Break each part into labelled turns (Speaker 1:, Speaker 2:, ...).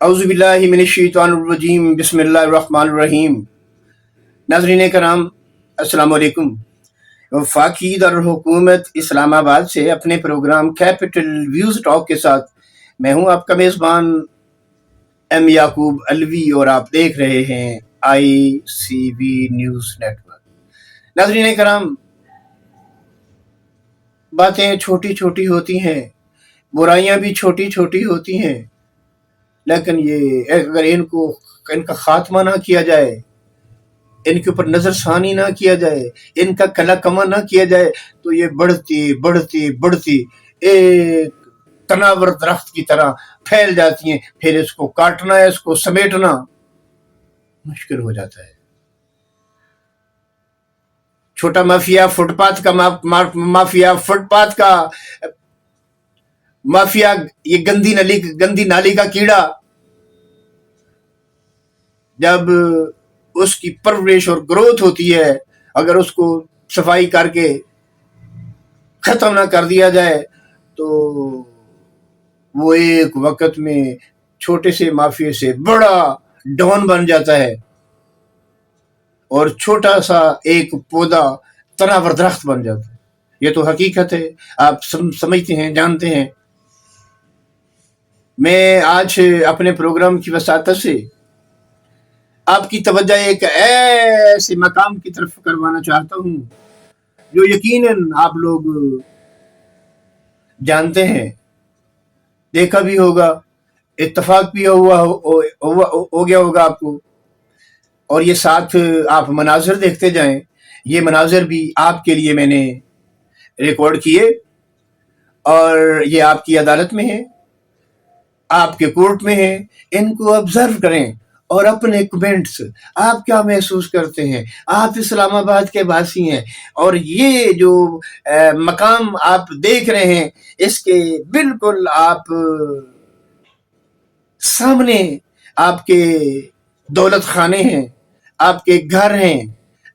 Speaker 1: اعوذ باللہ من الشیطان الرجیم بسم اللہ الرحمن الرحیم۔ ناظرین کرام السلام علیکم۔ وفاقی دارالحکومت اسلام آباد سے اپنے پروگرام کیپٹل ویوز ٹاک کے ساتھ میں ہوں آپ کا میزبان ایم یعقوب الوی، اور آپ دیکھ رہے ہیں ICV نیوز نیٹورک۔ ناظرین کرام، باتیں چھوٹی چھوٹی ہوتی ہیں، برائیاں بھی چھوٹی چھوٹی ہوتی ہیں، لیکن یہ اگر ان کا خاتمہ نہ کیا جائے، ان کے اوپر نظر ثانی نہ کیا جائے، ان کا کلا کما نہ کیا جائے تو یہ بڑھتی بڑھتی بڑھتی ایک تناور درخت کی طرح پھیل جاتی ہیں۔ پھر اس کو کاٹنا، اس کو سمیٹنا مشکل ہو جاتا ہے۔ چھوٹا مافیا فٹ پاتھ کا مافیا، یہ گندی نالی کا کیڑا، جب اس کی پرورش اور گروتھ ہوتی ہے، اگر اس کو صفائی کر کے ختم نہ کر دیا جائے تو وہ ایک وقت میں چھوٹے سے مافیا سے بڑا ڈان بن جاتا ہے، اور چھوٹا سا ایک پودا تناور درخت بن جاتا ہے۔ یہ تو حقیقت ہے، آپ سمجھتے ہیں، جانتے ہیں۔ میں آج اپنے پروگرام کی وساطت سے آپ کی توجہ ایک ایسے مقام کی طرف کروانا چاہتا ہوں جو یقیناً آپ لوگ جانتے ہیں، دیکھا بھی ہوگا، اتفاق بھی ہو گیا ہوگا آپ کو، اور یہ ساتھ آپ مناظر دیکھتے جائیں۔ یہ مناظر بھی آپ کے لیے میں نے ریکارڈ کیے، اور یہ آپ کی عدالت میں ہے، آپ کے کورٹ میں ہے۔ ان کو آبزرو کریں اور اپنے کمنٹس، آپ کیا محسوس کرتے ہیں؟ آپ اسلام آباد کے باسی ہیں، اور یہ جو مقام آپ دیکھ رہے ہیں، اس کے بالکل آپ سامنے آپ کے دولت خانے ہیں، آپ کے گھر ہیں،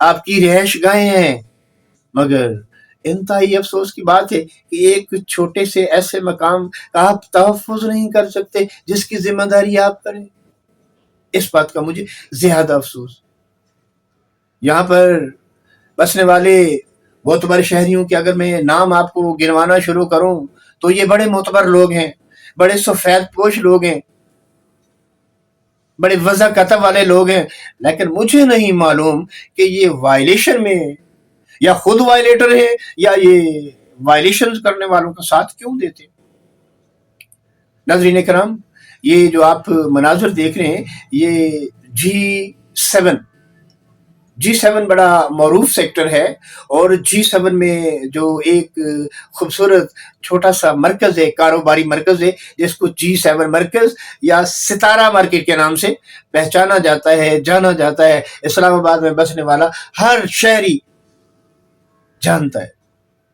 Speaker 1: آپ کی رہائش گاہیں ہیں، مگر انتہائی افسوس کی بات ہے کہ ایک چھوٹے سے ایسے مقام کا آپ تحفظ نہیں کر سکتے جس کی ذمہ داری آپ کریں۔ اس بات کا مجھے زیادہ افسوس۔ یہاں پر بسنے والے معتبر شہریوں کے اگر میں نام آپ کو گنوانا شروع کروں تو یہ بڑے معتبر لوگ ہیں، بڑے سفید پوش لوگ ہیں، بڑے وضع کتب والے لوگ ہیں، لیکن مجھے نہیں معلوم کہ یہ وائلیشن میں یا خود وائلیٹر ہیں یا یہ وائلیشن کرنے والوں کا ساتھ کیوں دیتے۔ ناظرین کرام، یہ جو آپ مناظر دیکھ رہے ہیں، یہ G7 بڑا معروف سیکٹر ہے، اور G7 میں جو ایک خوبصورت چھوٹا سا مرکز ہے، کاروباری مرکز ہے، جس کو G7 مرکز یا ستارہ مارکیٹ کے نام سے پہچانا جاتا ہے، جانا جاتا ہے۔ اسلام آباد میں بسنے والا ہر شہری جانتا ہے۔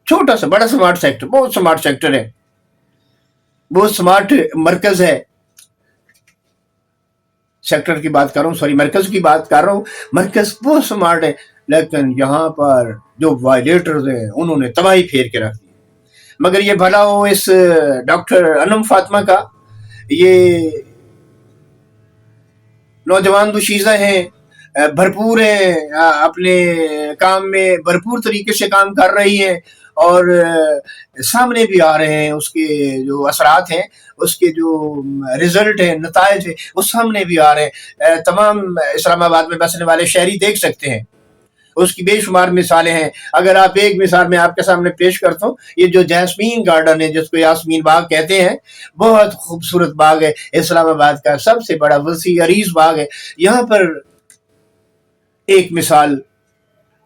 Speaker 1: چھوٹا سا بڑا سمارٹ سیکٹر، بہت سمارٹ سیکٹر ہے، بہت سمارٹ مرکز ہے۔ سیکٹر کی بات کر رہا ہوں، مرکز کی بات کر رہا ہوں۔ مرکز بہت سمارٹ ہے، لیکن یہاں پر جو وائلیٹرز ہیں انہوں نے تباہی پھیر کے رکھ دی۔ مگر یہ بھلا ہو اس ڈاکٹر انم فاطمہ کا، یہ نوجوان دوشیزہ ہیں، بھرپور ہیں، اپنے کام میں بھرپور طریقے سے کام کر رہی ہیں، اور سامنے بھی آ رہے ہیں، اس کے جو اثرات ہیں، اس کے جو رزلٹ ہیں، نتائج ہیں، وہ سامنے بھی آ رہے ہیں۔ تمام اسلام آباد میں بسنے والے شہری دیکھ سکتے ہیں، اس کی بے شمار مثالیں ہیں۔ اگر آپ ایک مثال میں آپ کے سامنے پیش کرتا ہوں، یہ جو جیسمین گارڈن ہے، جس کو یاسمین باغ کہتے ہیں، بہت خوبصورت باغ ہے، اسلام آباد کا سب سے بڑا وسیع عریض باغ ہے۔ یہاں پر ایک مثال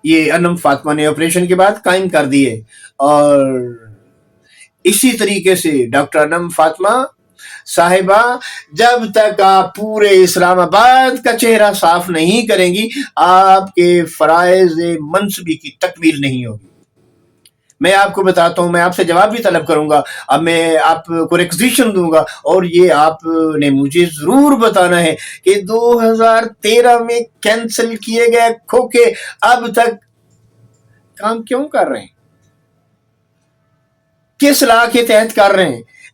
Speaker 1: یہ انم فاطمہ نے آپریشن کے بعد قائم کر دی ہے، اور اسی طریقے سے ڈاکٹر انم فاطمہ صاحبہ جب تک آپ پورے اسلام آباد کا چہرہ صاف نہیں کریں گی، آپ کے فرائض منصبی کی تکمیل نہیں ہوگی۔ میں آپ کو بتاتا ہوں، میں آپ سے جواب بھی طلب کروں گا، اب میں آپ کو ریکوزیشن دوں گا، اور یہ آپ نے مجھے ضرور بتانا ہے کہ 2013 میں کینسل کیے گئے کھوکھے اب تک کام کیوں کر رہے ہیں، کس لا کے تحت کر رہے ہیں؟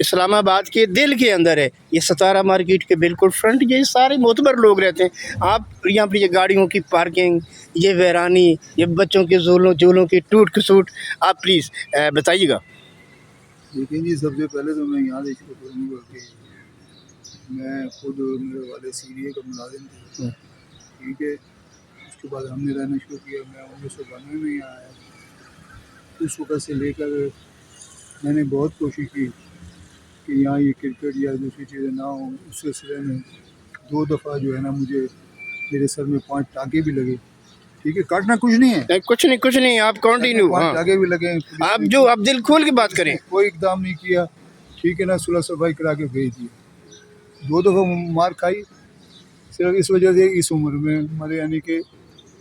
Speaker 1: اسلام آباد کے دل کے اندر ہے، یہ ستارہ مارکیٹ کے بالکل فرنٹ، یہ سارے معتبر لوگ رہتے ہیں۔ آپ یہاں پر یہ گاڑیوں کی پارکنگ، یہ ویرانی، یہ بچوں کے جھولوں کی ٹوٹ کھسوٹ، آپ پلیز بتائیے گا۔
Speaker 2: دیکھیں جی، سب سے پہلے تو میں یہاں سے شروع کروں گا کہ میں خود میرے والے CDA کا ملازم تھا، ٹھیک ہے۔ اس کے بعد ہم نے رہنا شروع کیا، میں 1992 میں یہاں آیا۔ اس وقت سے لے کر میں نے بہت کوشش کی کہ یہاں یہ کرکٹ یا دوسری چیزیں نہ ہوں۔ اس سلسلے میں 2 دفعہ جو ہے نا مجھے میرے سر میں 5 ٹانکے بھی لگے، ٹھیک ہے۔ کاٹنا کچھ نہیں ہے،
Speaker 1: کچھ نہیں، آپ کنٹینیو،
Speaker 2: 5 ٹانکے بھی لگے،
Speaker 1: آپ دل کھول کے بات کریں۔
Speaker 2: کوئی اقدام نہیں کیا، ٹھیک ہے نا، صلح صفائی کرا کے بھیج دیا۔ 2 دفعہ مار کھائی صرف اس وجہ سے، اس عمر میں ہمارے یعنی کہ،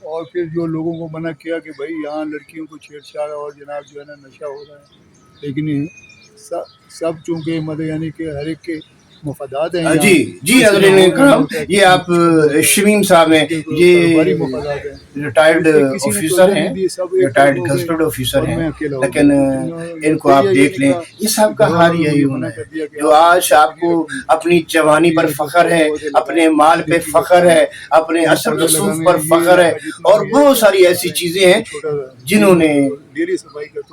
Speaker 2: اور پھر جو لوگوں کو منع کیا کہ بھائی یہاں لڑکیوں کو چھیڑ چھاڑ اور جناب جو ہے نا نشہ ہو رہا ہے، لیکن سب چونکہ مطلب یعنی کہ ہر ایک کے مفادات ہیں۔
Speaker 1: جی حضرین کرام، یہ آپ شمیم صاحب ہیں، یہ ریٹائرڈ آفیسر ہیں، ریٹائرڈ گزٹڈ آفیسر ہیں، لیکن ان کو آپ دیکھ لیں، یہ سب کا حال یہی ہونا ہے۔ جو آج آپ کو اپنی جوانی پر فخر ہے، اپنے مال پہ فخر ہے، اپنے اثر رسوخ پر فخر ہے، اور بہت ساری ایسی چیزیں ہیں جنہوں نے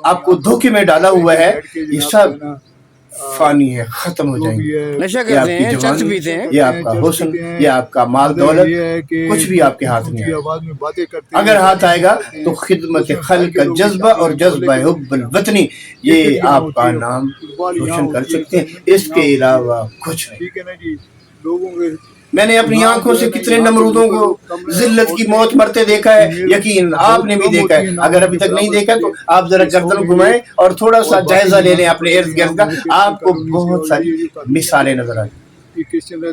Speaker 1: آپ کو دھوکے میں ڈالا ہوا ہے، یہ سب فانی ہے، ختم ہو جائیں گے۔ نشہ کرتے ہیں، چرس پیتے ہیں، یہ آپ کا حسن، یہ آپ کا مال دولت، کچھ بھی آپ کے ہاتھ نہیں آئے۔ اگر ہاتھ آئے گا تو خدمت خلق کا جذبہ اور جذبہ حب الوطنی، یہ آپ کا نام روشن کر سکتے ہیں، اس کے علاوہ کچھ نہیں۔
Speaker 2: ٹھیک ہے نا جی، لوگوں کے
Speaker 1: میں نے اپنی آنکھوں سے کتنے نمرودوں کو ذلت کی موت مرتے دیکھا ہے، یقین آپ نے بھی دیکھا ہے۔ اگر ابھی تک نہیں دیکھا تو آپ ذرا گردن گھمائیں اور تھوڑا سا جائزہ لے لیں اپنے ارد گرد کا، آپ کو بہت ساری مثالیں نظر آئیں۔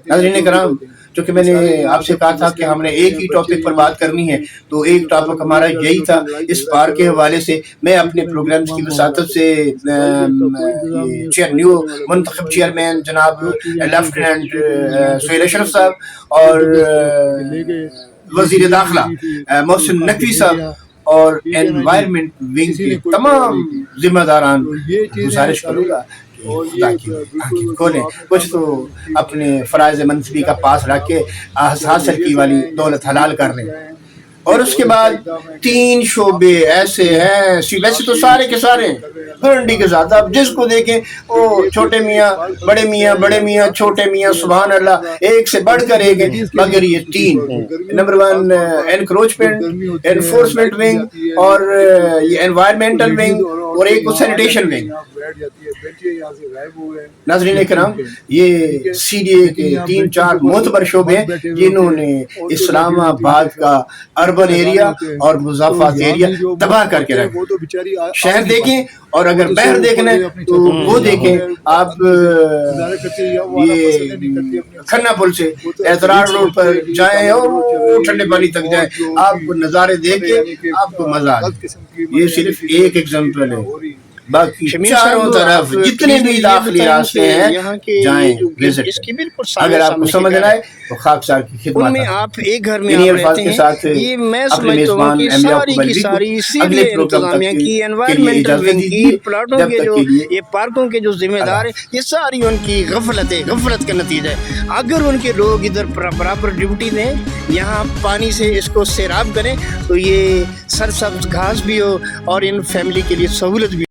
Speaker 1: ناظرین کرام، چونکہ میں نے آپ سے کہا تھا کہ ہم نے ایک ہی ٹاپک پر بات کرنی ہے، تو ایک ٹاپک ہمارا یہی تھا۔ اس پارک کے حوالے سے میں اپنے پروگرامز کی وساطت سے نیو منتخب چیئرمین جناب لیفٹیننٹ سہیل اشرف صاحب اور وزیر داخلہ محسن نقوی صاحب اور انوائرمنٹ ونگ کے تمام ذمہ داران گزارش کروں گا کہ خدا کی آنکھیں کھولیں، کچھ تو اپنے فرائض منصبی کا پاس رکھ کے حاصل کی والی دولت حلال کر لیں۔ اور اس کے بعد 3 شعبے ایسے ہیں، ویسے تو سارے کے سارے گارنٹی کے ساتھ آپ جس کو دیکھیں، وہ چھوٹے میاں بڑے میاں چھوٹے میاں، سبحان اللہ، ایک سے بڑھ کر ایک ہے، مگر یہ 3 ہیں۔ نمبر 1 انکروچمنٹ انفورسمنٹ ونگ، اور یہ انوائرمنٹل ونگ، اور ایک سینیٹیشن ونگ۔ ناظرین کرام، یہ CDA کے 3-4 معتبر شعبے ہیں جنہوں نے اسلام آباد کا اربن ایریا اور مضافات ایریا تباہ کر کے رکھا۔ شہر دیکھیں، اور اگر بحر دیکھنا ہے تو وہ دیکھیں آپ، یہ کھنہ پل سے اعتراض روڈ پر جائیں اور ٹھنڈے پانی تک جائیں، آپ کو نظارے دیکھ کے آپ کو مزہ آئے۔ یہ صرف ایک ایگزامپل ہے، باقی چاروں طرف جتنے بھی داخلی راستے ہیں جائیں، وزٹ۔ اگر آپ کو سمجھنا ہے تو خاکسار کی خدمت
Speaker 3: میں آپ ایک گھر میں
Speaker 1: انہی
Speaker 3: آپ
Speaker 1: الفاظ
Speaker 3: رہتے
Speaker 1: کے ساتھ
Speaker 3: ہیں، یہ میں
Speaker 1: اپنے
Speaker 3: سمجھتا ہوں
Speaker 1: میزبان
Speaker 3: کہ
Speaker 1: ایم
Speaker 3: ساری
Speaker 1: یعقوب
Speaker 3: کی
Speaker 1: علوی
Speaker 3: ساری
Speaker 1: کو اگلے
Speaker 3: سیدھے
Speaker 1: پروگرام تک
Speaker 3: انتظامیہ کی
Speaker 1: کے لیے
Speaker 3: انوائرمنٹل
Speaker 1: اجازت
Speaker 3: ونگ کی
Speaker 1: دیجیے،
Speaker 3: پلاٹوں
Speaker 1: جب
Speaker 3: کے
Speaker 1: تک
Speaker 3: جو
Speaker 1: کے لیے
Speaker 3: یہ پارکوں کے جو ذمہ دار ہیں، یہ ساری ان کی غفلت کا نتیجہ ہے۔ اگر ان کے لوگ ادھر پراپر ڈیوٹی دیں، یہاں پانی سے اس کو سیراب کریں، تو یہ سرسبز گھاس بھی ہو اور ان فیملی کے لیے سہولت بھی